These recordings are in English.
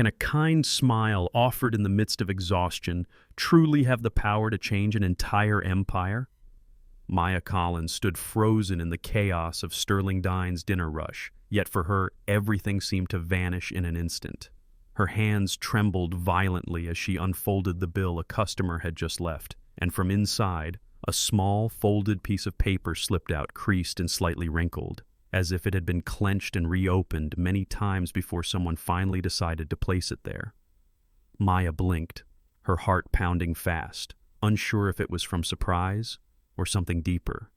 Can a kind smile offered in the midst of exhaustion truly have the power to change an entire empire? Maya Collins stood frozen in the chaos of Sterling Dine's dinner rush, yet for her, everything seemed to vanish in an instant. Her hands trembled violently as she unfolded the bill a customer had just left, and from inside, a small, folded piece of paper slipped out, creased and slightly wrinkled, as if it had been clenched and reopened many times before someone finally decided to place it there. Maya blinked, her heart pounding fast, unsure if it was from surprise or something deeper.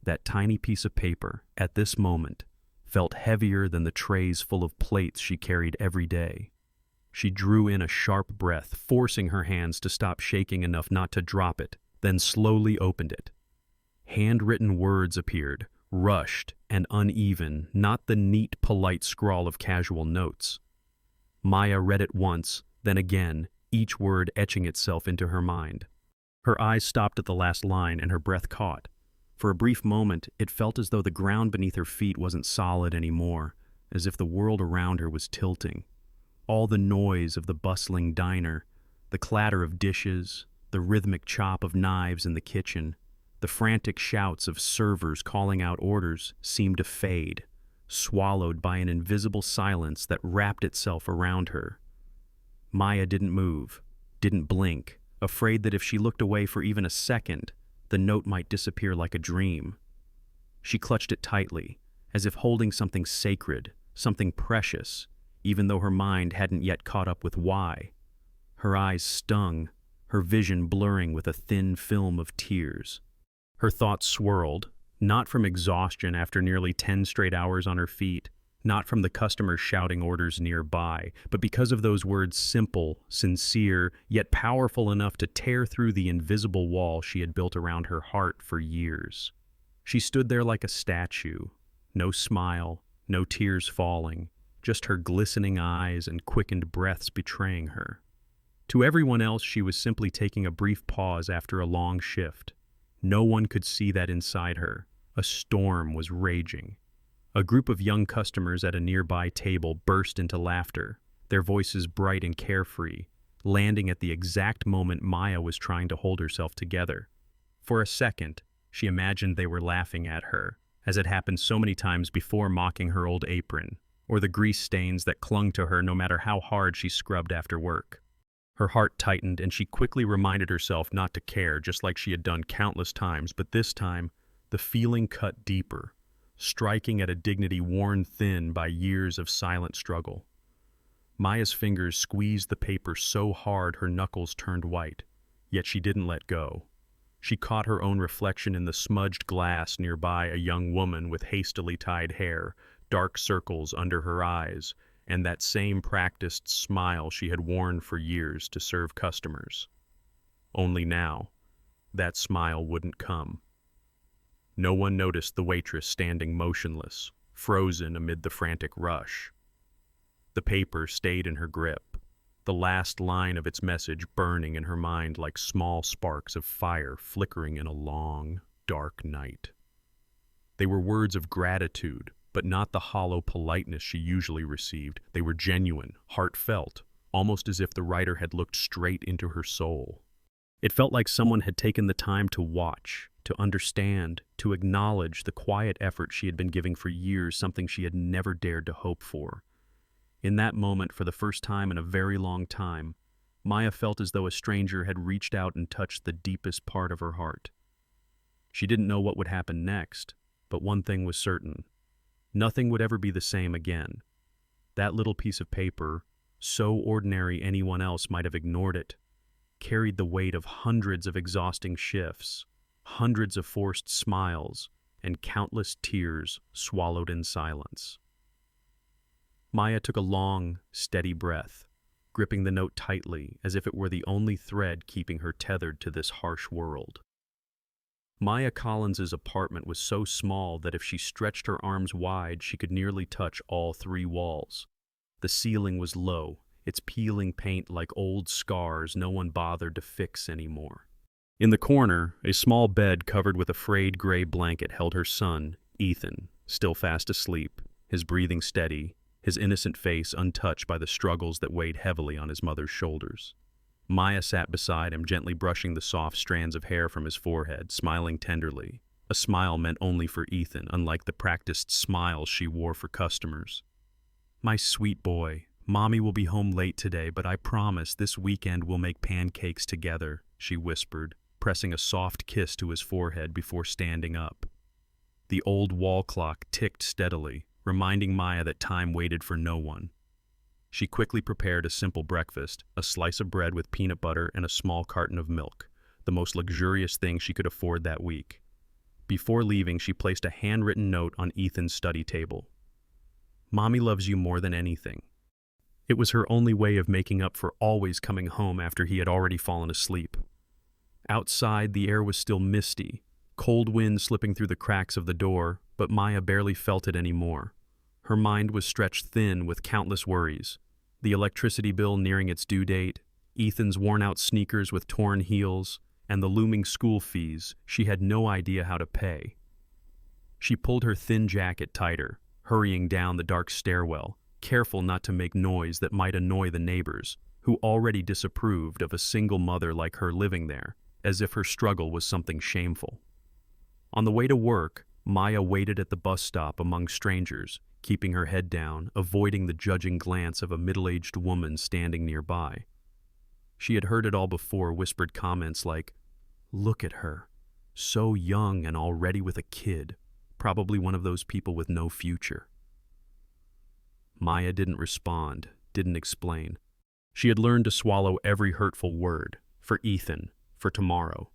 That tiny piece of paper, at this moment, felt heavier than the trays full of plates she carried every day. She drew in a sharp breath, forcing her hands to stop shaking enough not to drop it, then slowly opened it. Handwritten words appeared, rushed and uneven, not the neat, polite scrawl of casual notes. Maya read it once, then again, each word etching itself into her mind. Her eyes stopped at the last line and her breath caught. For a brief moment, it felt as though the ground beneath her feet wasn't solid anymore, as if the world around her was tilting. All the noise of the bustling diner, the clatter of dishes, the rhythmic chop of knives in the kitchen, the frantic shouts of servers calling out orders seemed to fade, swallowed by an invisible silence that wrapped itself around her. Maya didn't move, didn't blink, afraid that if she looked away for even a second, the note might disappear like a dream. She clutched it tightly, as if holding something sacred, something precious, even though her mind hadn't yet caught up with why. Her eyes stung, her vision blurring with a thin film of tears. Her thoughts swirled, not from exhaustion after nearly 10 straight hours on her feet, not from the customers shouting orders nearby, but because of those words, simple, sincere, yet powerful enough to tear through the invisible wall she had built around her heart for years. She stood there like a statue, no smile, no tears falling, just her glistening eyes and quickened breaths betraying her. To everyone else, she was simply taking a brief pause after a long shift. No one could see that inside her. A storm was raging. A group of young customers at a nearby table burst into laughter, their voices bright and carefree, landing at the exact moment Maya was trying to hold herself together. For a second, she imagined they were laughing at her, as had happened so many times before, mocking her old apron, or the grease stains that clung to her no matter how hard she scrubbed after work. Her heart tightened, and she quickly reminded herself not to care, just like she had done countless times, but this time, the feeling cut deeper, striking at a dignity worn thin by years of silent struggle. Maya's fingers squeezed the paper so hard her knuckles turned white, yet she didn't let go. She caught her own reflection in the smudged glass nearby, a young woman with hastily tied hair, dark circles under her eyes, and that same practiced smile she had worn for years to serve customers. Only now, that smile wouldn't come. No one noticed the waitress standing motionless, frozen amid the frantic rush. The paper stayed in her grip, the last line of its message burning in her mind like small sparks of fire flickering in a long, dark night. They were words of gratitude, but not the hollow politeness she usually received. They were genuine, heartfelt, almost as if the writer had looked straight into her soul. It felt like someone had taken the time to watch, to understand, to acknowledge the quiet effort she had been giving for years, something she had never dared to hope for. In that moment, for the first time in a very long time, Maya felt as though a stranger had reached out and touched the deepest part of her heart. She didn't know what would happen next, but one thing was certain. Nothing would ever be the same again. That little piece of paper, so ordinary anyone else might have ignored it, carried the weight of hundreds of exhausting shifts, hundreds of forced smiles, and countless tears swallowed in silence. Maya took a long, steady breath, gripping the note tightly as if it were the only thread keeping her tethered to this harsh world. Maya Collins's apartment was so small that if she stretched her arms wide, she could nearly touch all 3 walls. The ceiling was low, its peeling paint like old scars no one bothered to fix anymore. In the corner, a small bed covered with a frayed gray blanket held her son, Ethan, still fast asleep, his breathing steady, his innocent face untouched by the struggles that weighed heavily on his mother's shoulders. Maya sat beside him, gently brushing the soft strands of hair from his forehead, smiling tenderly. A smile meant only for Ethan, unlike the practiced smiles she wore for customers. "My sweet boy, Mommy will be home late today, but I promise this weekend we'll make pancakes together," she whispered, pressing a soft kiss to his forehead before standing up. The old wall clock ticked steadily, reminding Maya that time waited for no one. She quickly prepared a simple breakfast, a slice of bread with peanut butter and a small carton of milk, the most luxurious thing she could afford that week. Before leaving, she placed a handwritten note on Ethan's study table. "Mommy loves you more than anything." It was her only way of making up for always coming home after he had already fallen asleep. Outside, the air was still misty, cold wind slipping through the cracks of the door, but Maya barely felt it anymore. Her mind was stretched thin with countless worries. The electricity bill nearing its due date, Ethan's worn-out sneakers with torn heels, and the looming school fees she had no idea how to pay. She pulled her thin jacket tighter, hurrying down the dark stairwell, careful not to make noise that might annoy the neighbors, who already disapproved of a single mother like her living there, as if her struggle was something shameful. On the way to work, Maya waited at the bus stop among strangers, keeping her head down, avoiding the judging glance of a middle-aged woman standing nearby. She had heard it all before, whispered comments like, "Look at her, so young and already with a kid, probably one of those people with no future." Maya didn't respond, didn't explain. She had learned to swallow every hurtful word, for Ethan, for tomorrow.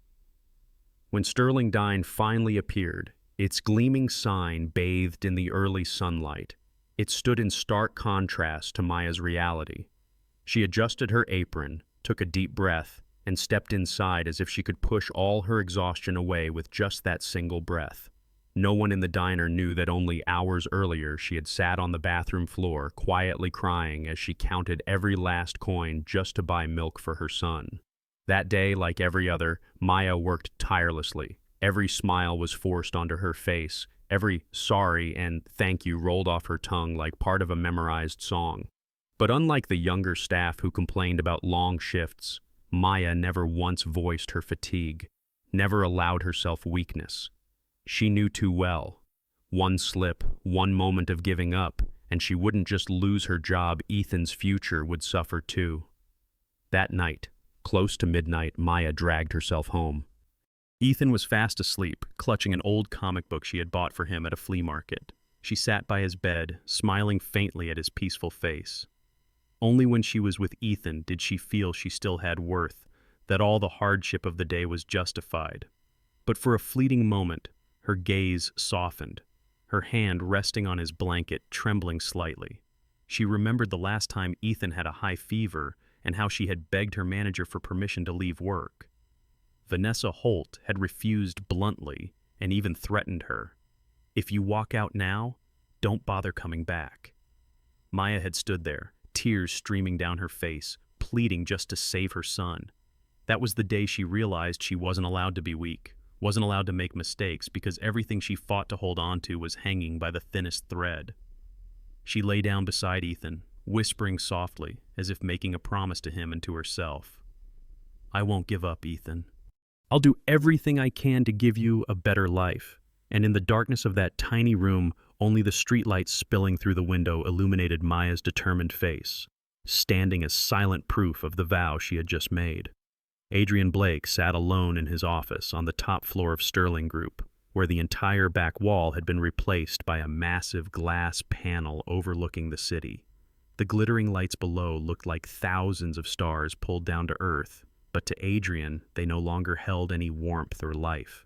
When Sterling Dine finally appeared, its gleaming sign bathed in the early sunlight, it stood in stark contrast to Maya's reality. She adjusted her apron, took a deep breath, and stepped inside as if she could push all her exhaustion away with just that single breath. No one in the diner knew that only hours earlier she had sat on the bathroom floor, quietly crying as she counted every last coin just to buy milk for her son. That day, like every other, Maya worked tirelessly. Every smile was forced onto her face. Every sorry and thank you rolled off her tongue like part of a memorized song. But unlike the younger staff who complained about long shifts, Maya never once voiced her fatigue, never allowed herself weakness. She knew too well. One slip, one moment of giving up, and she wouldn't just lose her job, Ethan's future would suffer too. That night, close to midnight, Maya dragged herself home. Ethan was fast asleep, clutching an old comic book she had bought for him at a flea market. She sat by his bed, smiling faintly at his peaceful face. Only when she was with Ethan did she feel she still had worth, that all the hardship of the day was justified. But for a fleeting moment, her gaze softened, her hand resting on his blanket, trembling slightly. She remembered the last time Ethan had a high fever and how she had begged her manager for permission to leave work. Vanessa Holt had refused bluntly and even threatened her. "If you walk out now, don't bother coming back." Maya had stood there, tears streaming down her face, pleading just to save her son. That was the day she realized she wasn't allowed to be weak, wasn't allowed to make mistakes, because everything she fought to hold on to was hanging by the thinnest thread. She lay down beside Ethan, whispering softly, as if making a promise to him and to herself. "I won't give up, Ethan. I'll do everything I can to give you a better life." And in the darkness of that tiny room, only the streetlights spilling through the window illuminated Maya's determined face, standing as silent proof of the vow she had just made. Adrian Blake sat alone in his office on the top floor of Sterling Group, where the entire back wall had been replaced by a massive glass panel overlooking the city. The glittering lights below looked like thousands of stars pulled down to earth, but to Adrian, they no longer held any warmth or life.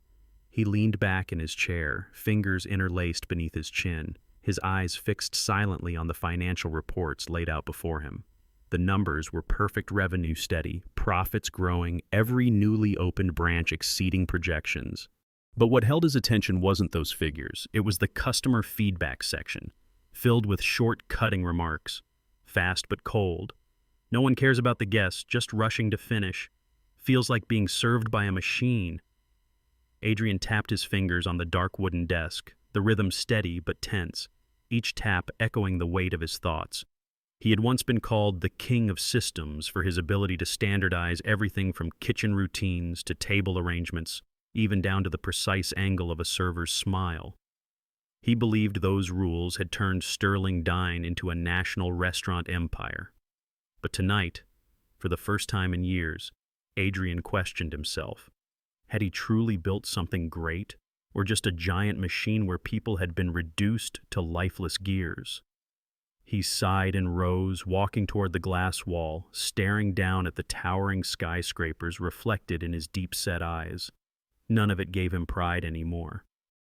He leaned back in his chair, fingers interlaced beneath his chin, his eyes fixed silently on the financial reports laid out before him. The numbers were perfect, revenue steady, profits growing, every newly opened branch exceeding projections. But what held his attention wasn't those figures. It was the customer feedback section, filled with short, cutting remarks. Fast but cold. No one cares about the guests, just rushing to finish. Feels like being served by a machine. Adrian tapped his fingers on the dark wooden desk, the rhythm steady but tense. each tap echoing the weight of his thoughts. He had once been called the king of systems for his ability to standardize everything from kitchen routines to table arrangements, even down to the precise angle of a server's smile. He believed those rules had turned Sterling Dine into a national restaurant empire. But tonight, for the first time in years, Adrian questioned himself. Had he truly built something great, or just a giant machine where people had been reduced to lifeless gears? He sighed and rose, walking toward the glass wall, staring down at the towering skyscrapers reflected in his deep-set eyes. None of it gave him pride anymore.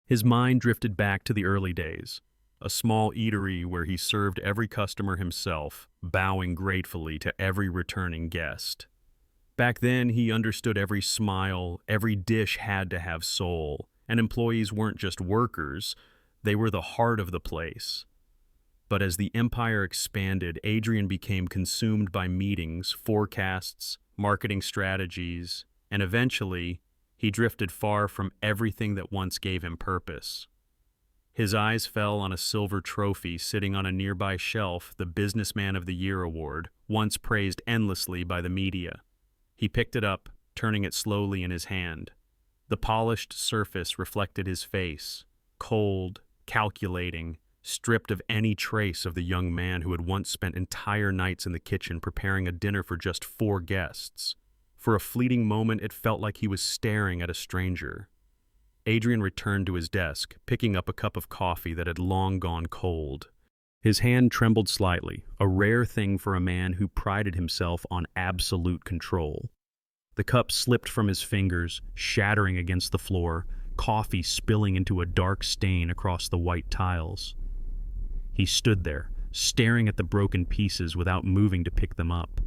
His mind drifted back to the early days, a small eatery where he served every customer himself, bowing gratefully to every returning guest. Back then, he understood every smile, every dish had to have soul, and employees weren't just workers, they were the heart of the place. But as the empire expanded, Adrian became consumed by meetings, forecasts, marketing strategies, and eventually, he drifted far from everything that once gave him purpose. His eyes fell on a silver trophy sitting on a nearby shelf, the Businessman of the Year award, once praised endlessly by the media. He picked it up, turning it slowly in his hand. The polished surface reflected his face, cold, calculating, stripped of any trace of the young man who had once spent entire nights in the kitchen preparing a dinner for just 4 guests. For a fleeting moment, it felt like he was staring at a stranger. Adrian returned to his desk, picking up a cup of coffee that had long gone cold. His hand trembled slightly, a rare thing for a man who prided himself on absolute control. The cup slipped from his fingers, shattering against the floor, coffee spilling into a dark stain across the white tiles. He stood there, staring at the broken pieces without moving to pick them up.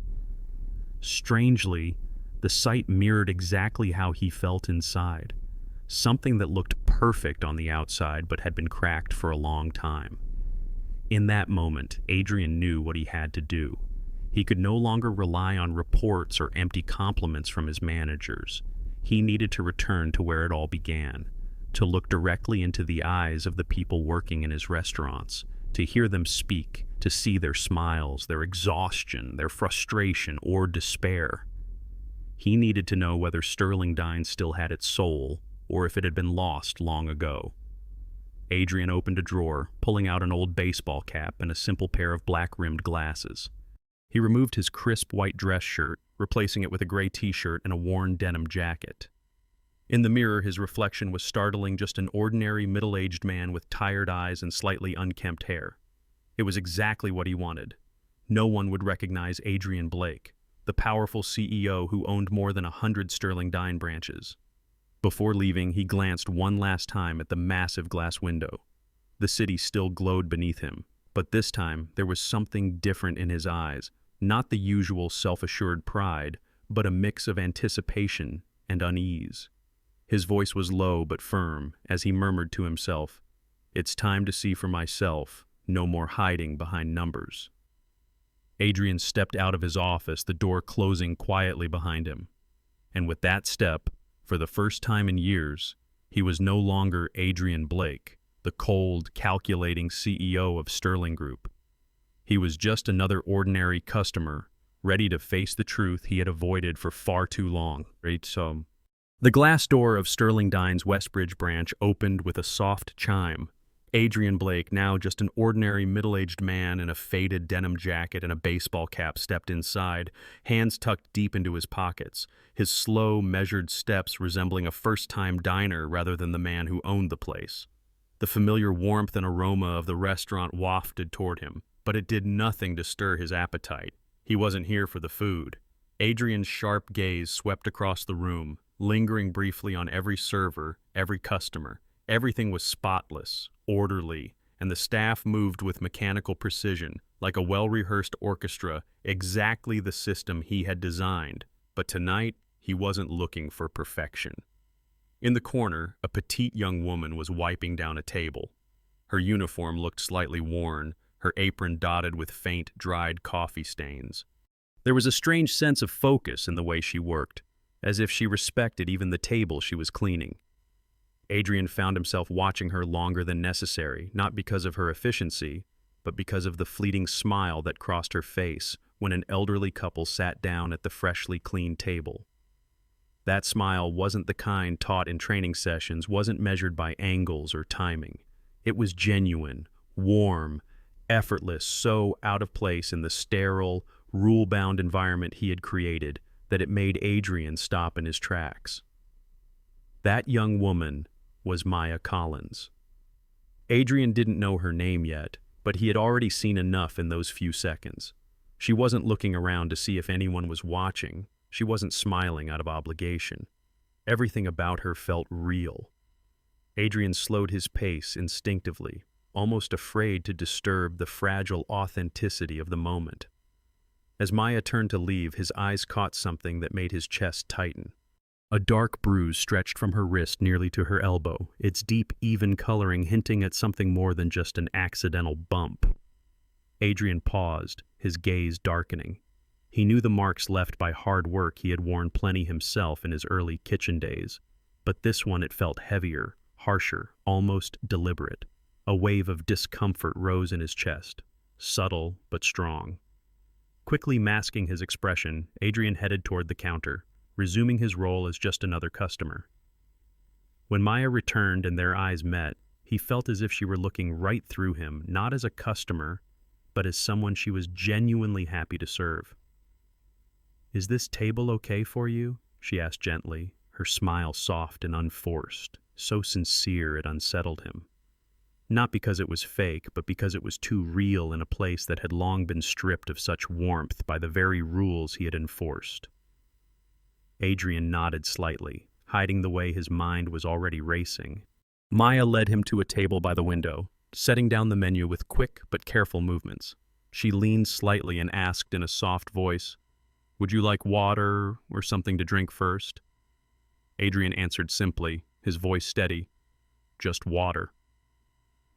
Strangely, the sight mirrored exactly how he felt inside. Something that looked perfect on the outside but had been cracked for a long time. In that moment, Adrian knew what he had to do. He could no longer rely on reports or empty compliments from his managers. He needed to return to where it all began, to look directly into the eyes of the people working in his restaurants, to hear them speak, to see their smiles, their exhaustion, their frustration, or despair. He needed to know whether Sterling Dine still had its soul, or if it had been lost long ago. Adrian opened a drawer, pulling out an old baseball cap and a simple pair of black-rimmed glasses. He removed his crisp white dress shirt, replacing it with a gray t-shirt and a worn denim jacket. In the mirror, his reflection was startling, just an ordinary middle-aged man with tired eyes and slightly unkempt hair. It was exactly what he wanted. No one would recognize Adrian Blake, the powerful CEO who owned more than 100 Sterling Dine branches. Before leaving, he glanced one last time at the massive glass window. The city still glowed beneath him, but this time there was something different in his eyes, not the usual self-assured pride, but a mix of anticipation and unease. His voice was low but firm as he murmured to himself, "It's time to see for myself, no more hiding behind numbers." Adrian stepped out of his office, the door closing quietly behind him. And with that step, for the first time in years, he was no longer Adrian Blake, the cold, calculating CEO of Sterling Group. He was just another ordinary customer, ready to face the truth he had avoided for far too long. The glass door of Sterling Dine's Westbridge branch opened with a soft chime. Adrian Blake, now just an ordinary middle-aged man in a faded denim jacket and a baseball cap, stepped inside, hands tucked deep into his pockets, his slow, measured steps resembling a first-time diner rather than the man who owned the place. The familiar warmth and aroma of the restaurant wafted toward him, but it did nothing to stir his appetite. He wasn't here for the food. Adrian's sharp gaze swept across the room, lingering briefly on every server, every customer. Everything was spotless, orderly, and the staff moved with mechanical precision, like a well-rehearsed orchestra, exactly the system he had designed. But tonight, he wasn't looking for perfection. In the corner, a petite young woman was wiping down a table. Her uniform looked slightly worn, her apron dotted with faint, dried coffee stains. There was a strange sense of focus in the way she worked, as if she respected even the table she was cleaning. Adrian found himself watching her longer than necessary, not because of her efficiency, but because of the fleeting smile that crossed her face when an elderly couple sat down at the freshly cleaned table. That smile wasn't the kind taught in training sessions, wasn't measured by angles or timing. It was genuine, warm, effortless, so out of place in the sterile, rule-bound environment he had created that it made Adrian stop in his tracks. That young woman was Maya Collins. Adrian didn't know her name yet, but he had already seen enough in those few seconds. She wasn't looking around to see if anyone was watching. She wasn't smiling out of obligation. Everything about her felt real. Adrian slowed his pace instinctively, almost afraid to disturb the fragile authenticity of the moment. As Maya turned to leave, his eyes caught something that made his chest tighten. A dark bruise stretched from her wrist nearly to her elbow, its deep, even coloring hinting at something more than just an accidental bump. Adrian paused, his gaze darkening. He knew the marks left by hard work. He had worn plenty himself in his early kitchen days, but this one it felt heavier, harsher, almost deliberate. A wave of discomfort rose in his chest, subtle but strong. Quickly masking his expression, Adrian headed toward the counter, resuming his role as just another customer. When Maya returned and their eyes met, he felt as if she were looking right through him, not as a customer, but as someone she was genuinely happy to serve. "Is this table okay for you?" she asked gently, her smile soft and unforced, so sincere it unsettled him. Not because it was fake, but because it was too real in a place that had long been stripped of such warmth by the very rules he had enforced. Adrian nodded slightly, hiding the way his mind was already racing. Maya led him to a table by the window, setting down the menu with quick but careful movements. She leaned slightly and asked in a soft voice, "Would you like water or something to drink first?" Adrian answered simply, his voice steady, "Just water."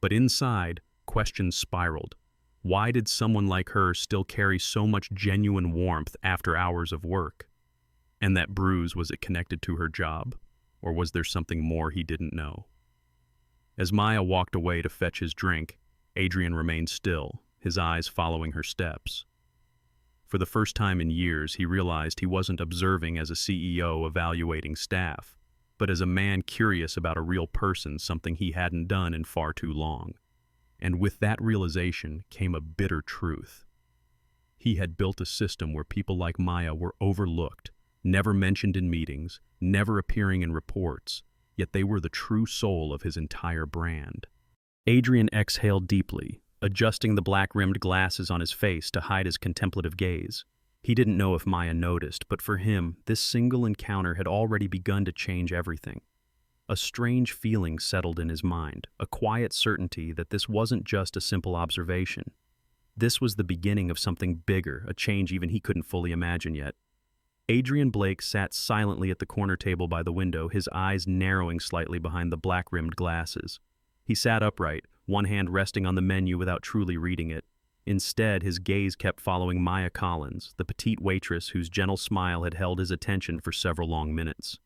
But inside, questions spiraled. Why did someone like her still carry so much genuine warmth after hours of work? And that bruise, was it connected to her job? Or was there something more he didn't know? As Maya walked away to fetch his drink, Adrian remained still, his eyes following her steps. For the first time in years, he realized he wasn't observing as a CEO evaluating staff, but as a man curious about a real person, something he hadn't done in far too long. And with that realization came a bitter truth. He had built a system where people like Maya were overlooked, never mentioned in meetings, never appearing in reports, yet they were the true soul of his entire brand. Adrian exhaled deeply, adjusting the black-rimmed glasses on his face to hide his contemplative gaze. He didn't know if Maya noticed, but for him, this single encounter had already begun to change everything. A strange feeling settled in his mind, a quiet certainty that this wasn't just a simple observation. This was the beginning of something bigger, a change even he couldn't fully imagine yet. Adrian Blake sat silently at the corner table by the window, his eyes narrowing slightly behind the black-rimmed glasses. He sat upright, one hand resting on the menu without truly reading it. Instead, his gaze kept following Maya Collins, the petite waitress whose gentle smile had held his attention for several long minutes.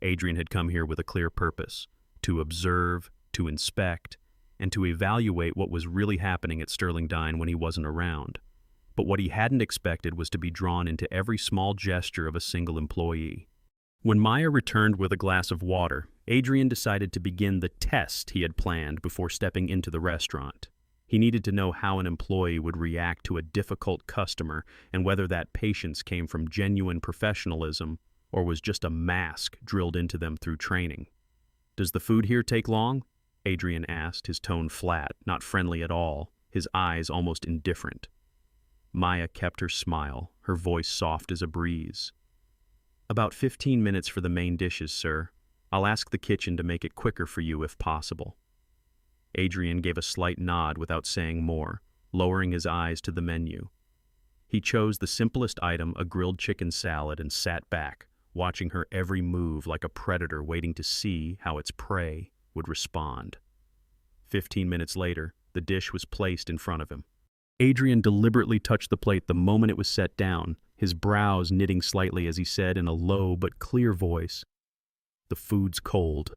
Adrian had come here with a clear purpose: to observe, to inspect, and to evaluate what was really happening at Sterling Dine when he wasn't around. But what he hadn't expected was to be drawn into every small gesture of a single employee. When Maya returned with a glass of water, Adrian decided to begin the test he had planned before stepping into the restaurant. He needed to know how an employee would react to a difficult customer and whether that patience came from genuine professionalism or was just a mask drilled into them through training. "Does the food here take long?" Adrian asked, his tone flat, not friendly at all, his eyes almost indifferent. Maya kept her smile, her voice soft as a breeze. "About 15 minutes for the main dishes, sir. I'll ask the kitchen to make it quicker for you if possible." Adrian gave a slight nod without saying more, lowering his eyes to the menu. He chose the simplest item, a grilled chicken salad, and sat back, watching her every move like a predator waiting to see how its prey would respond. 15 minutes later, the dish was placed in front of him. Adrian deliberately touched the plate the moment it was set down, his brows knitting slightly as he said in a low but clear voice, "The food's cold."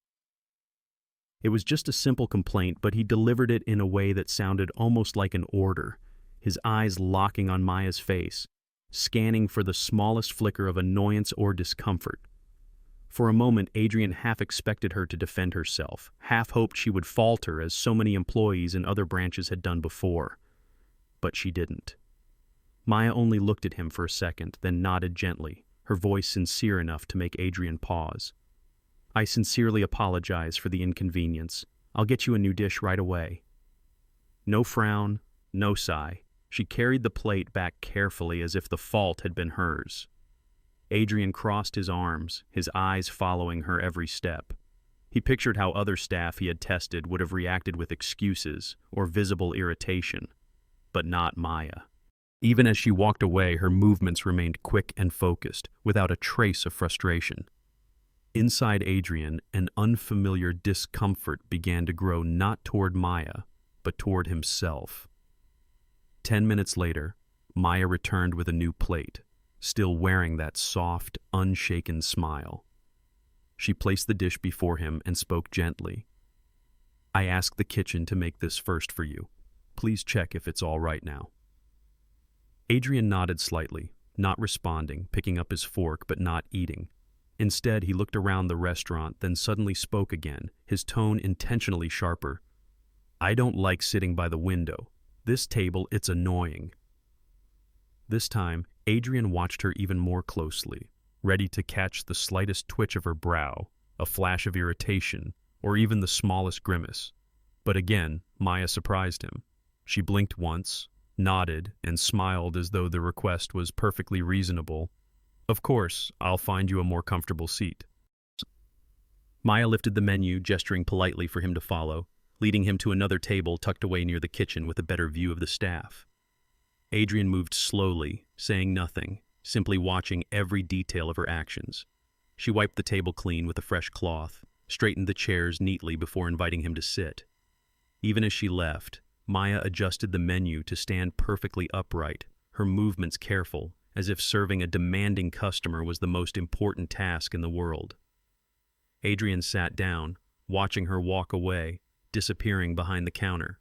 It was just a simple complaint, but he delivered it in a way that sounded almost like an order, his eyes locking on Maya's face, scanning for the smallest flicker of annoyance or discomfort. For a moment, Adrian half expected her to defend herself, half hoped she would falter as so many employees in other branches had done before. But she didn't. Maya only looked at him for a second, then nodded gently, her voice sincere enough to make Adrian pause. "I sincerely apologize for the inconvenience. I'll get you a new dish right away." No frown, no sigh. She carried the plate back carefully as if the fault had been hers. Adrian crossed his arms, his eyes following her every step. He pictured how other staff he had tested would have reacted with excuses or visible irritation, but not Maya. Even as she walked away, her movements remained quick and focused, without a trace of frustration. Inside Adrian, an unfamiliar discomfort began to grow not toward Maya, but toward himself. 10 minutes later, Maya returned with a new plate, still wearing that soft, unshaken smile. She placed the dish before him and spoke gently. "I asked the kitchen to make this first for you. Please check if it's all right now." Adrian nodded slightly, not responding, picking up his fork but not eating. Instead, he looked around the restaurant, then suddenly spoke again, his tone intentionally sharper. "I don't like sitting by the window. This table, it's annoying." This time, Adrian watched her even more closely, ready to catch the slightest twitch of her brow, a flash of irritation, or even the smallest grimace. But again, Maya surprised him. She blinked once, nodded, and smiled as though the request was perfectly reasonable. "Of course, I'll find you a more comfortable seat." Maya lifted the menu, gesturing politely for him to follow, leading him to another table tucked away near the kitchen with a better view of the staff. Adrian moved slowly, saying nothing, simply watching every detail of her actions. She wiped the table clean with a fresh cloth, straightened the chairs neatly before inviting him to sit. Even as she left, Maya adjusted the menu to stand perfectly upright, her movements careful, as if serving a demanding customer was the most important task in the world. Adrian sat down, watching her walk away, disappearing behind the counter.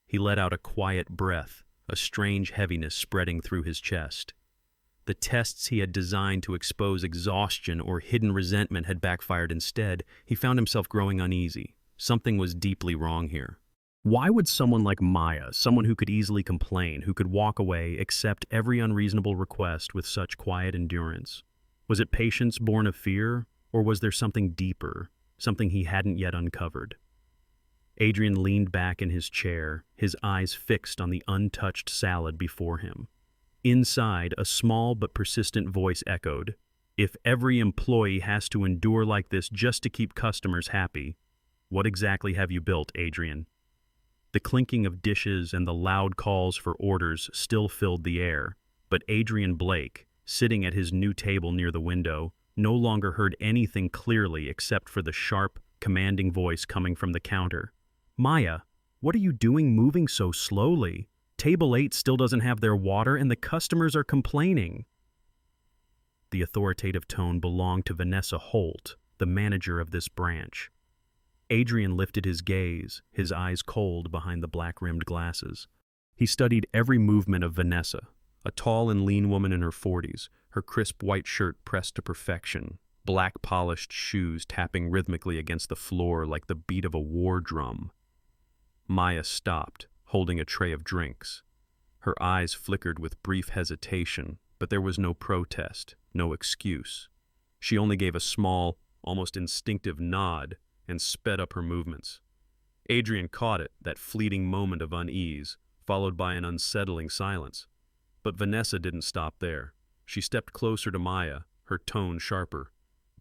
He let out a quiet breath, a strange heaviness spreading through his chest. The tests he had designed to expose exhaustion or hidden resentment had backfired instead. He found himself growing uneasy. Something was deeply wrong here. Why would someone like Maya, someone who could easily complain, who could walk away, accept every unreasonable request with such quiet endurance? Was it patience born of fear, or was there something deeper, something he hadn't yet uncovered? Adrian leaned back in his chair, his eyes fixed on the untouched salad before him. Inside, a small but persistent voice echoed, "If every employee has to endure like this just to keep customers happy, what exactly have you built, Adrian?" The clinking of dishes and the loud calls for orders still filled the air, but Adrian Blake, sitting at his new table near the window, no longer heard anything clearly except for the sharp, commanding voice coming from the counter. "Maya, what are you doing moving so slowly? Table 8 still doesn't have their water and the customers are complaining." The authoritative tone belonged to Vanessa Holt, the manager of this branch. Adrian lifted his gaze, his eyes cold behind the black-rimmed glasses. He studied every movement of Vanessa, a tall and lean woman in her 40s, her crisp white shirt pressed to perfection, black polished shoes tapping rhythmically against the floor like the beat of a war drum. Maya stopped, holding a tray of drinks. Her eyes flickered with brief hesitation, but there was no protest, no excuse. She only gave a small, almost instinctive nod and sped up her movements. Adrian caught it, that fleeting moment of unease, followed by an unsettling silence. But Vanessa didn't stop there. She stepped closer to Maya, her tone sharper.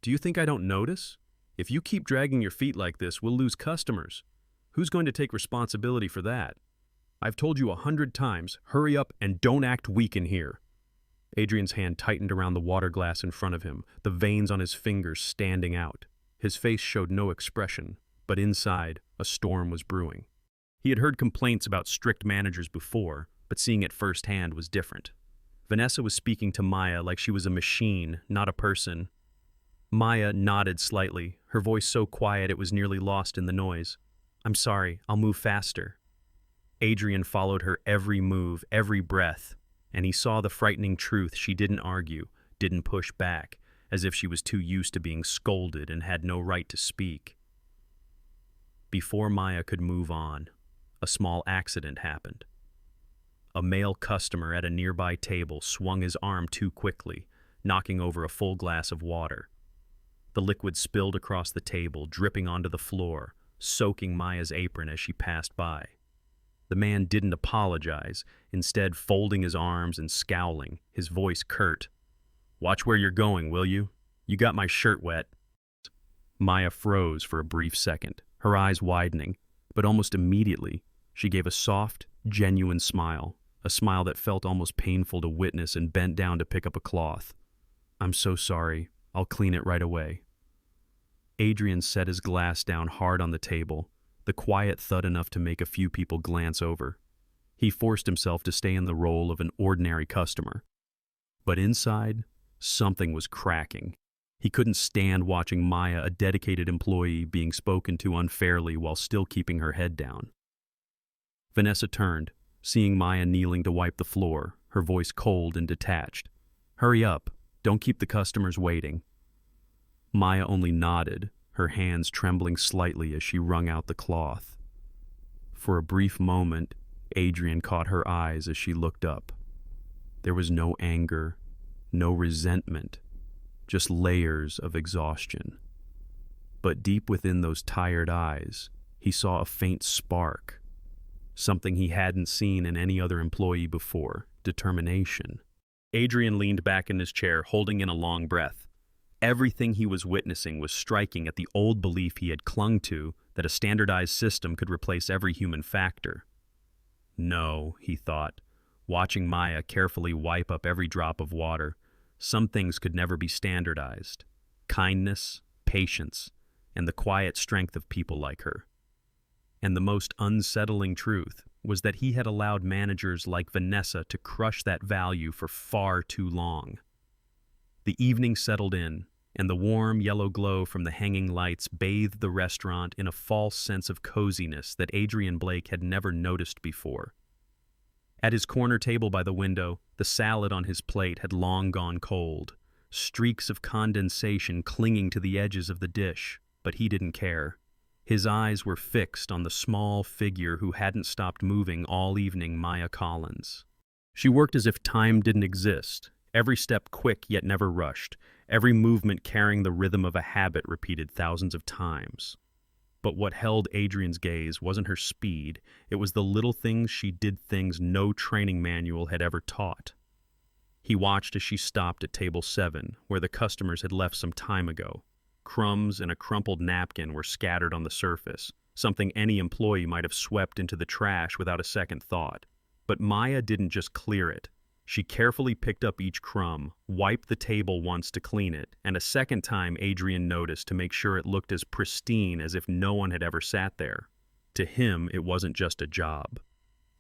"Do you think I don't notice? If you keep dragging your feet like this, we'll lose customers. Who's going to take responsibility for that? I've told you 100 times, hurry up and don't act weak in here." Adrian's hand tightened around the water glass in front of him, the veins on his fingers standing out. His face showed no expression, but inside, a storm was brewing. He had heard complaints about strict managers before, but seeing it firsthand was different. Vanessa was speaking to Maya like she was a machine, not a person. Maya nodded slightly, her voice so quiet it was nearly lost in the noise. I'm sorry, I'll move faster. Adrian followed her every move, every breath, and he saw the frightening truth. She didn't argue, didn't push back, as if she was too used to being scolded and had no right to speak. Before Maya could move on, a small accident happened. A male customer at a nearby table swung his arm too quickly, knocking over a full glass of water. The liquid spilled across the table, dripping onto the floor, soaking Maya's apron as she passed by. The man didn't apologize, instead folding his arms and scowling, his voice curt. Watch where you're going, will you? You got my shirt wet. Maya froze for a brief second, her eyes widening, but almost immediately she gave a soft, genuine smile, a smile that felt almost painful to witness, and bent down to pick up a cloth. I'm so sorry. I'll clean it right away. Adrian set his glass down hard on the table, the quiet thud enough to make a few people glance over. He forced himself to stay in the role of an ordinary customer. But inside, something was cracking. He couldn't stand watching Maya, a dedicated employee, being spoken to unfairly while still keeping her head down. Vanessa turned, seeing Maya kneeling to wipe the floor, her voice cold and detached. Hurry up. Don't keep the customers waiting. Maya only nodded, her hands trembling slightly as she wrung out the cloth. For a brief moment, Adrian caught her eyes as she looked up. There was no anger, no resentment, just layers of exhaustion. But deep within those tired eyes, he saw a faint spark, something he hadn't seen in any other employee before: determination. Adrian leaned back in his chair, holding in a long breath. Everything he was witnessing was striking at the old belief he had clung to, that a standardized system could replace every human factor. No, he thought, watching Maya carefully wipe up every drop of water, some things could never be standardized. Kindness, patience, and the quiet strength of people like her. And the most unsettling truth was that he had allowed managers like Vanessa to crush that value for far too long. The evening settled in, and the warm yellow glow from the hanging lights bathed the restaurant in a false sense of coziness that Adrian Blake had never noticed before. At his corner table by the window, the salad on his plate had long gone cold, streaks of condensation clinging to the edges of the dish, but he didn't care. His eyes were fixed on the small figure who hadn't stopped moving all evening, Maya Collins. She worked as if time didn't exist, every step quick yet never rushed, every movement carrying the rhythm of a habit repeated thousands of times. But what held Adrian's gaze wasn't her speed, it was the little things she did, things no training manual had ever taught. He watched as she stopped at table 7, where the customers had left some time ago. Crumbs and a crumpled napkin were scattered on the surface, something any employee might have swept into the trash without a second thought. But Maya didn't just clear it. She carefully picked up each crumb, wiped the table once to clean it, and a second time Adrian noticed to make sure it looked as pristine as if no one had ever sat there. To him, it wasn't just a job.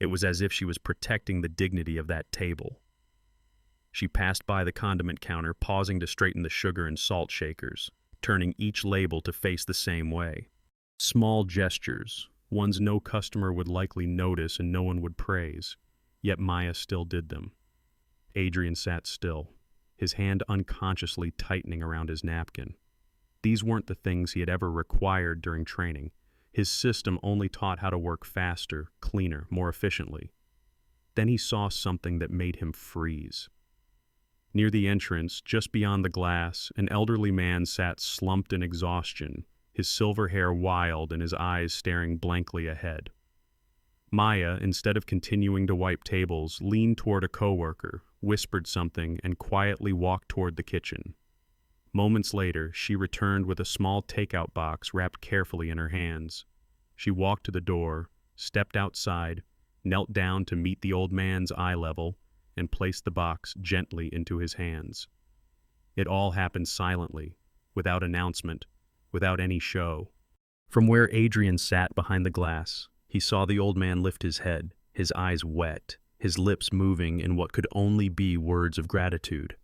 It was as if she was protecting the dignity of that table. She passed by the condiment counter, pausing to straighten the sugar and salt shakers, turning each label to face the same way. Small gestures, ones no customer would likely notice and no one would praise, yet Maya still did them. Adrian sat still, his hand unconsciously tightening around his napkin. These weren't the things he had ever required during training. His system only taught how to work faster, cleaner, more efficiently. Then he saw something that made him freeze. Near the entrance, just beyond the glass, an elderly man sat slumped in exhaustion, his silver hair wild and his eyes staring blankly ahead. Maya, instead of continuing to wipe tables, leaned toward a coworker, whispered something, and quietly walked toward the kitchen. Moments later, she returned with a small takeout box wrapped carefully in her hands. She walked to the door, stepped outside, knelt down to meet the old man's eye level, and placed the box gently into his hands. It all happened silently, without announcement, without any show. From where Adrian sat behind the glass, he saw the old man lift his head, his eyes wet, his lips moving in what could only be words of gratitude.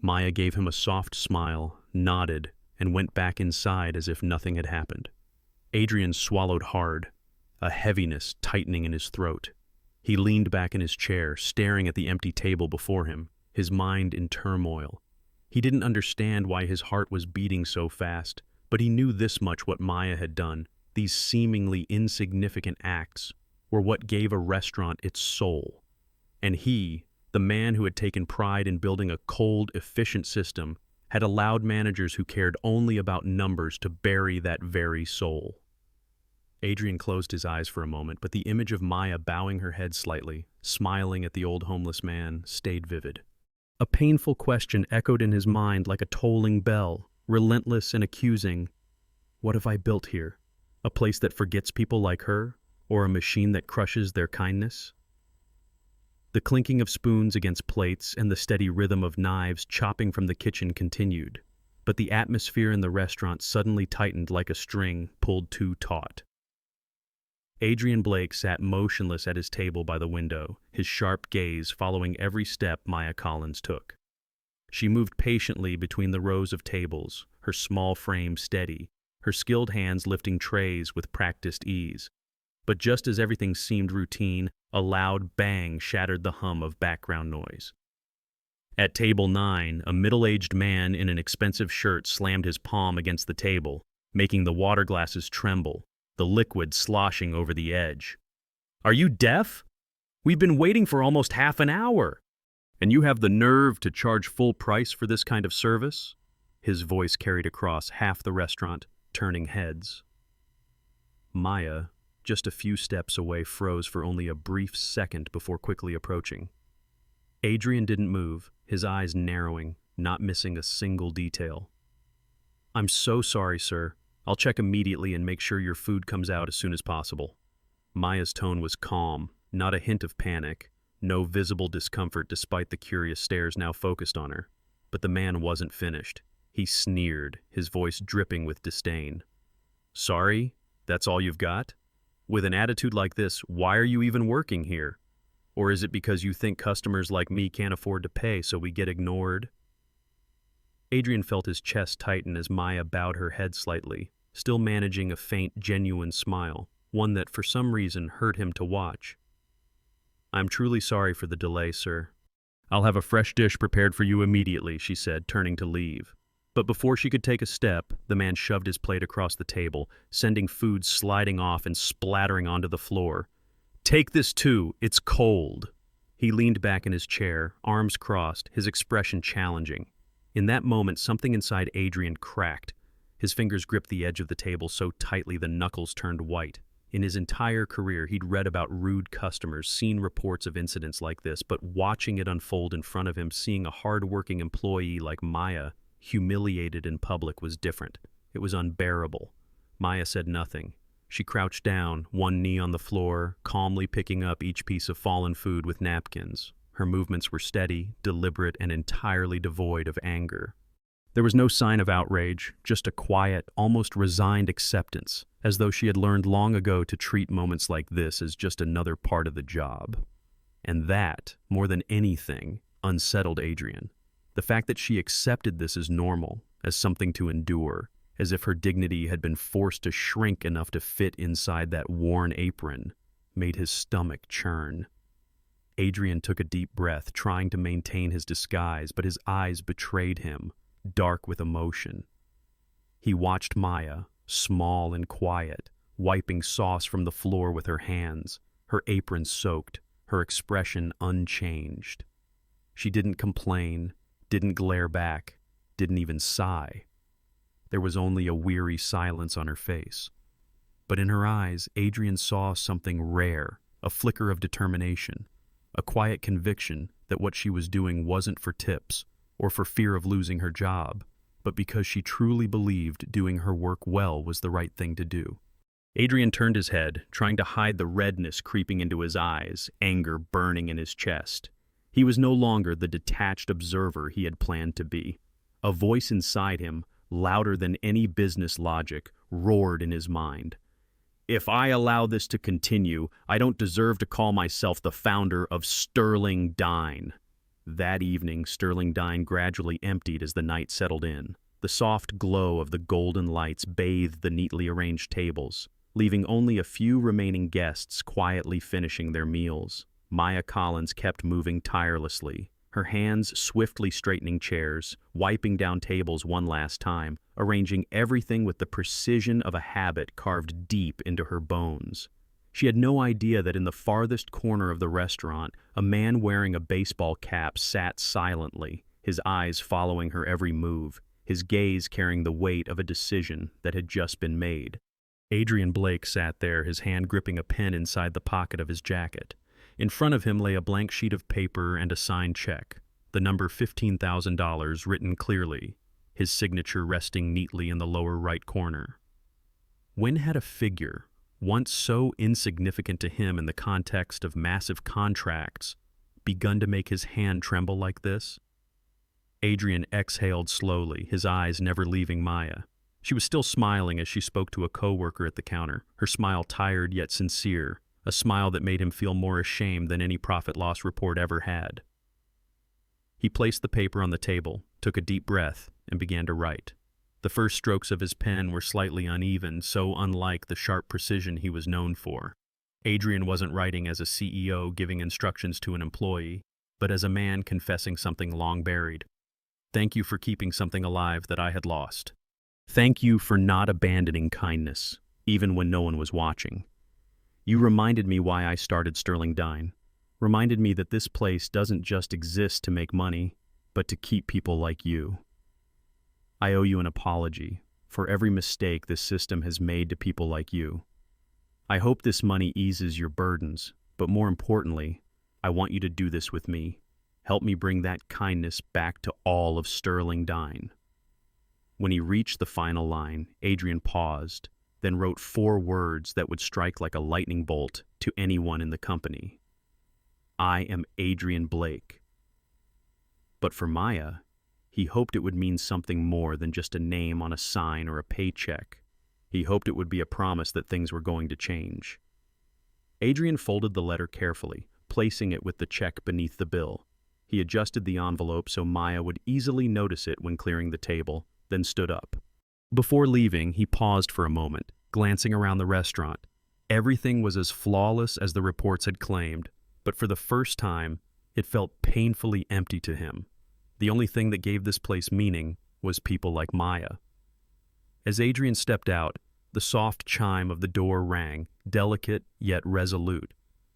Maya gave him a soft smile, nodded, and went back inside as if nothing had happened. Adrian swallowed hard, a heaviness tightening in his throat. He leaned back in his chair, staring at the empty table before him, his mind in turmoil. He didn't understand why his heart was beating so fast, but he knew this much: what Maya had done, these seemingly insignificant acts, were what gave a restaurant its soul. And he, the man who had taken pride in building a cold, efficient system, had allowed managers who cared only about numbers to bury that very soul. Adrian closed his eyes for a moment, but the image of Maya bowing her head slightly, smiling at the old homeless man, stayed vivid. A painful question echoed in his mind like a tolling bell, relentless and accusing. What have I built here? A place that forgets people like her, or a machine that crushes their kindness? The clinking of spoons against plates and the steady rhythm of knives chopping from the kitchen continued, but the atmosphere in the restaurant suddenly tightened like a string pulled too taut. Adrian Blake sat motionless at his table by the window, his sharp gaze following every step Maya Collins took. She moved patiently between the rows of tables, her small frame steady, her skilled hands lifting trays with practiced ease. But just as everything seemed routine, a loud bang shattered the hum of background noise. At table 9, a middle-aged man in an expensive shirt slammed his palm against the table, making the water glasses tremble, the liquid sloshing over the edge. "Are you deaf? We've been waiting for almost half an hour. And you have the nerve to charge full price for this kind of service?" His voice carried across half the restaurant, turning heads. Maya, just a few steps away, froze for only a brief second before quickly approaching. Adrian didn't move, his eyes narrowing, not missing a single detail. "I'm so sorry, sir. I'll check immediately and make sure your food comes out as soon as possible." Maya's tone was calm, not a hint of panic, no visible discomfort despite the curious stares now focused on her. But the man wasn't finished. He sneered, his voice dripping with disdain. "Sorry? That's all you've got? With an attitude like this, why are you even working here? Or is it because you think customers like me can't afford to pay, so we get ignored?" Adrian felt his chest tighten as Maya bowed her head slightly, still managing a faint, genuine smile, one that for some reason hurt him to watch. "I'm truly sorry for the delay, sir. I'll have a fresh dish prepared for you immediately," she said, turning to leave. But before she could take a step, the man shoved his plate across the table, sending food sliding off and splattering onto the floor. "Take this too, it's cold." He leaned back in his chair, arms crossed, his expression challenging. In that moment, something inside Adrian cracked. His fingers gripped the edge of the table so tightly the knuckles turned white. In his entire career, he'd read about rude customers, seen reports of incidents like this, but watching it unfold in front of him, seeing a hard-working employee like Maya humiliated in public, was different. It was unbearable. Maya said nothing. She crouched down, one knee on the floor, calmly picking up each piece of fallen food with napkins. Her movements were steady, deliberate, and entirely devoid of anger. There was no sign of outrage, just a quiet, almost resigned acceptance, as though she had learned long ago to treat moments like this as just another part of the job. And that, more than anything, unsettled Adrian. The fact that she accepted this as normal, as something to endure, as if her dignity had been forced to shrink enough to fit inside that worn apron, made his stomach churn. Adrian took a deep breath, trying to maintain his disguise, but his eyes betrayed him, dark with emotion. He watched Maya, small and quiet, wiping sauce from the floor with her hands, her apron soaked, her expression unchanged. She didn't complain, didn't glare back, didn't even sigh. There was only a weary silence on her face. But in her eyes, Adrian saw something rare, a flicker of determination, a quiet conviction that what she was doing wasn't for tips or for fear of losing her job, but because she truly believed doing her work well was the right thing to do. Adrian turned his head, trying to hide the redness creeping into his eyes, anger burning in his chest. He was no longer the detached observer he had planned to be. A voice inside him, louder than any business logic, roared in his mind. "If I allow this to continue, I don't deserve to call myself the founder of Sterling Dine." That evening, Sterling Dine gradually emptied as the night settled in. The soft glow of the golden lights bathed the neatly arranged tables, leaving only a few remaining guests quietly finishing their meals. Maya Collins kept moving tirelessly, her hands swiftly straightening chairs, wiping down tables one last time, arranging everything with the precision of a habit carved deep into her bones. She had no idea that in the farthest corner of the restaurant, a man wearing a baseball cap sat silently, his eyes following her every move, his gaze carrying the weight of a decision that had just been made. Adrian Blake sat there, his hand gripping a pen inside the pocket of his jacket. In front of him lay a blank sheet of paper and a signed check, the number $15,000 written clearly, his signature resting neatly in the lower right corner. When had a figure, once so insignificant to him in the context of massive contracts, begun to make his hand tremble like this? Adrian exhaled slowly, his eyes never leaving Maya. She was still smiling as she spoke to a coworker at the counter, her smile tired yet sincere, a smile that made him feel more ashamed than any profit-loss report ever had. He placed the paper on the table, took a deep breath, and began to write. The first strokes of his pen were slightly uneven, so unlike the sharp precision he was known for. Adrian wasn't writing as a CEO giving instructions to an employee, but as a man confessing something long buried. Thank you for keeping something alive that I had lost. Thank you for not abandoning kindness, even when no one was watching. You reminded me why I started Sterling Dine. Reminded me that this place doesn't just exist to make money, but to keep people like you. I owe you an apology for every mistake this system has made to people like you. I hope this money eases your burdens, but more importantly, I want you to do this with me. Help me bring that kindness back to all of Sterling Dine. When he reached the final line, Adrian paused, then wrote 4 words that would strike like a lightning bolt to anyone in the company. I am Adrian Blake. But for Maya, he hoped it would mean something more than just a name on a sign or a paycheck. He hoped it would be a promise that things were going to change. Adrian folded the letter carefully, placing it with the check beneath the bill. He adjusted the envelope so Maya would easily notice it when clearing the table, then stood up. Before leaving, he paused for a moment, glancing around the restaurant. Everything was as flawless as the reports had claimed, but for the first time, it felt painfully empty to him. The only thing that gave this place meaning was people like Maya. As Adrian stepped out, the soft chime of the door rang, delicate yet resolute.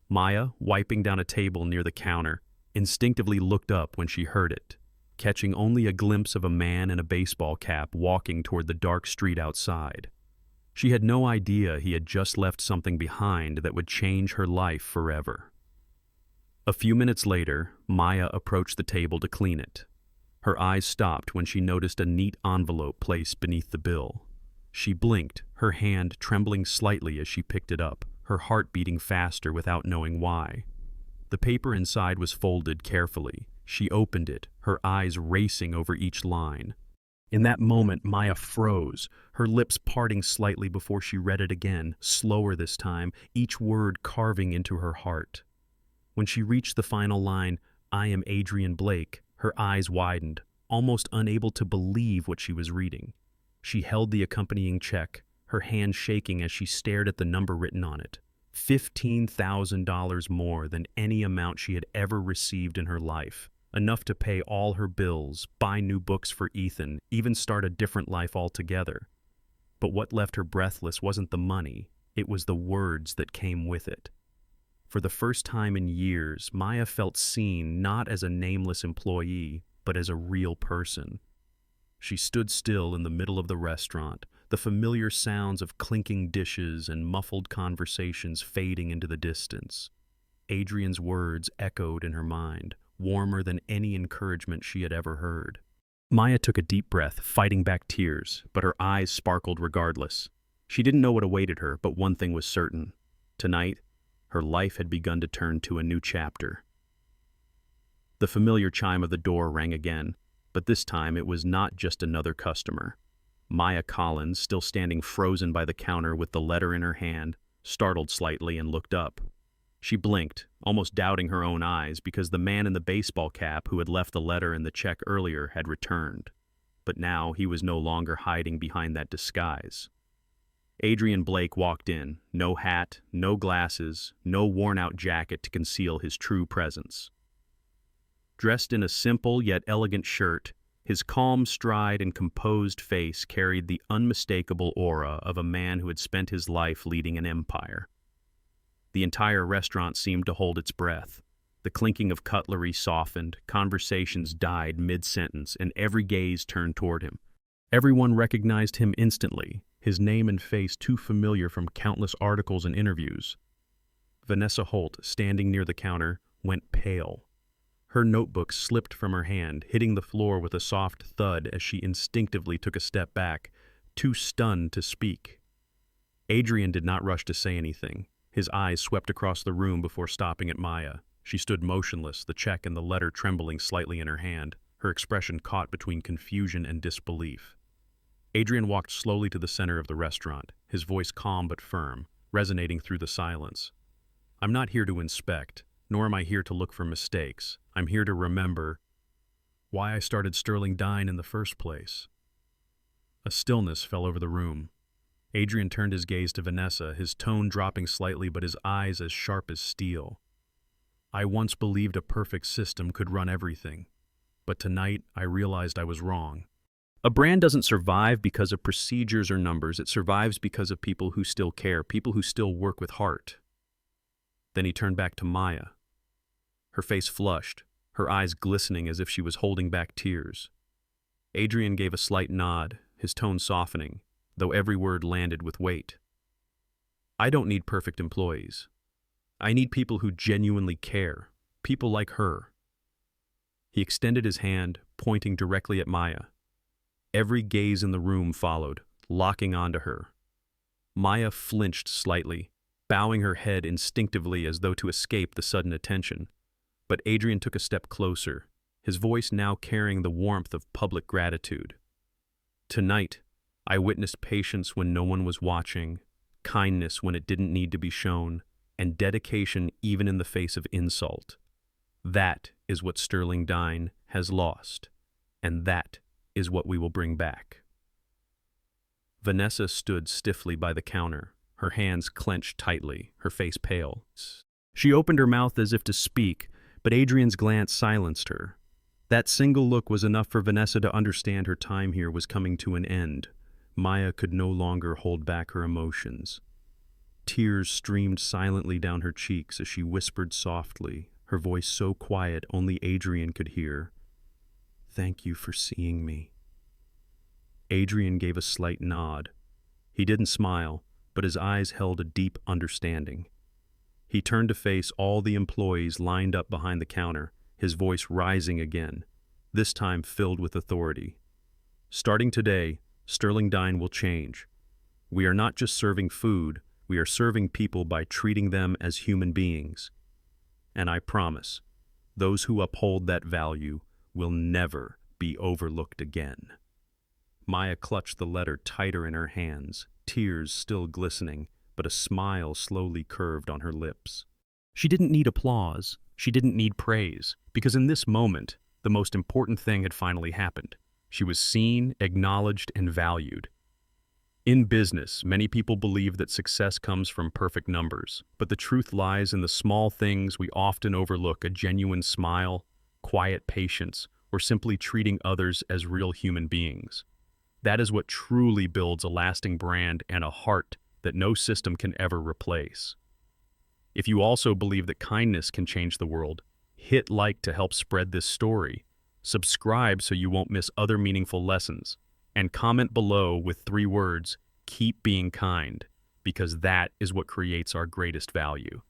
Maya, wiping down a table near the counter, instinctively looked up when she heard it, catching only a glimpse of a man in a baseball cap walking toward the dark street outside. She had no idea he had just left something behind that would change her life forever. A few minutes later, Maya approached the table to clean it. Her eyes stopped when she noticed a neat envelope placed beneath the bill. She blinked, her hand trembling slightly as she picked it up, her heart beating faster without knowing why. The paper inside was folded carefully. She opened it, her eyes racing over each line. In that moment, Maya froze, her lips parting slightly before she read it again, slower this time, each word carving into her heart. When she reached the final line, I am Adrian Blake, her eyes widened, almost unable to believe what she was reading. She held the accompanying check, her hand shaking as she stared at the number written on it. $15,000 more than any amount she had ever received in her life. Enough to pay all her bills, buy new books for Ethan, even start a different life altogether. But what left her breathless wasn't the money, it was the words that came with it. For the first time in years, Maya felt seen not as a nameless employee, but as a real person. She stood still in the middle of the restaurant, the familiar sounds of clinking dishes and muffled conversations fading into the distance. Adrian's words echoed in her mind, warmer than any encouragement she had ever heard. Maya took a deep breath, fighting back tears, but her eyes sparkled regardless. She didn't know what awaited her, but one thing was certain. Tonight, her life had begun to turn to a new chapter. The familiar chime of the door rang again, but this time it was not just another customer. Maya Collins, still standing frozen by the counter with the letter in her hand, startled slightly and looked up. She blinked, almost doubting her own eyes, because the man in the baseball cap who had left the letter and the check earlier had returned. but now he was no longer hiding behind that disguise. Adrian Blake walked in, no hat, no glasses, no worn-out jacket to conceal his true presence. Dressed in a simple yet elegant shirt, his calm stride and composed face carried the unmistakable aura of a man who had spent his life leading an empire. The entire restaurant seemed to hold its breath. The clinking of cutlery softened, conversations died mid-sentence, and every gaze turned toward him. Everyone recognized him instantly, his name and face too familiar from countless articles and interviews. Vanessa Holt, standing near the counter, went pale. Her notebook slipped from her hand, hitting the floor with a soft thud as she instinctively took a step back, too stunned to speak. Adrian did not rush to say anything. His eyes swept across the room before stopping at Maya. She stood motionless, the check and the letter trembling slightly in her hand, her expression caught between confusion and disbelief. Adrian walked slowly to the center of the restaurant, his voice calm but firm, resonating through the silence. "I'm not here to inspect, nor am I here to look for mistakes. I'm here to remember why I started Sterling Dine in the first place." A stillness fell over the room. Adrian turned his gaze to Vanessa, his tone dropping slightly but his eyes as sharp as steel. "I once believed a perfect system could run everything, but tonight I realized I was wrong. A brand doesn't survive because of procedures or numbers. It survives because of people who still care, people who still work with heart." Then he turned back to Maya. Her face flushed, her eyes glistening as if she was holding back tears. Adrian gave a slight nod, his tone softening, though every word landed with weight. "I don't need perfect employees. I need people who genuinely care, people like her." He extended his hand, pointing directly at Maya. Every gaze in the room followed, locking onto her. Maya flinched slightly, bowing her head instinctively as though to escape the sudden attention. But Adrian took a step closer, his voice now carrying the warmth of public gratitude. "Tonight, I witnessed patience when no one was watching, kindness when it didn't need to be shown, and dedication even in the face of insult. That is what Sterling Dine has lost, and that is what we will bring back." Vanessa stood stiffly by the counter, her hands clenched tightly, her face pale. She opened her mouth as if to speak, but Adrian's glance silenced her. That single look was enough for Vanessa to understand her time here was coming to an end. Maya could no longer hold back her emotions. Tears streamed silently down her cheeks as she whispered softly, her voice so quiet only Adrian could hear, "Thank you for seeing me." Adrian gave a slight nod. He didn't smile, but his eyes held a deep understanding. He turned to face all the employees lined up behind the counter, his voice rising again, this time filled with authority. "Starting today, Sterling Dine will change. We are not just serving food, we are serving people by treating them as human beings. And I promise, those who uphold that value will never be overlooked again." Maya clutched the letter tighter in her hands, tears still glistening, but a smile slowly curved on her lips. She didn't need applause, she didn't need praise, because in this moment, the most important thing had finally happened. She was seen, acknowledged, and valued. In business, many people believe that success comes from perfect numbers, but the truth lies in the small things we often overlook: a genuine smile, quiet patience, or simply treating others as real human beings. That is what truly builds a lasting brand and a heart that no system can ever replace. If you also believe that kindness can change the world, hit like to help spread this story, subscribe so you won't miss other meaningful lessons, and comment below with 3 words, "Keep being kind," because that is what creates our greatest value.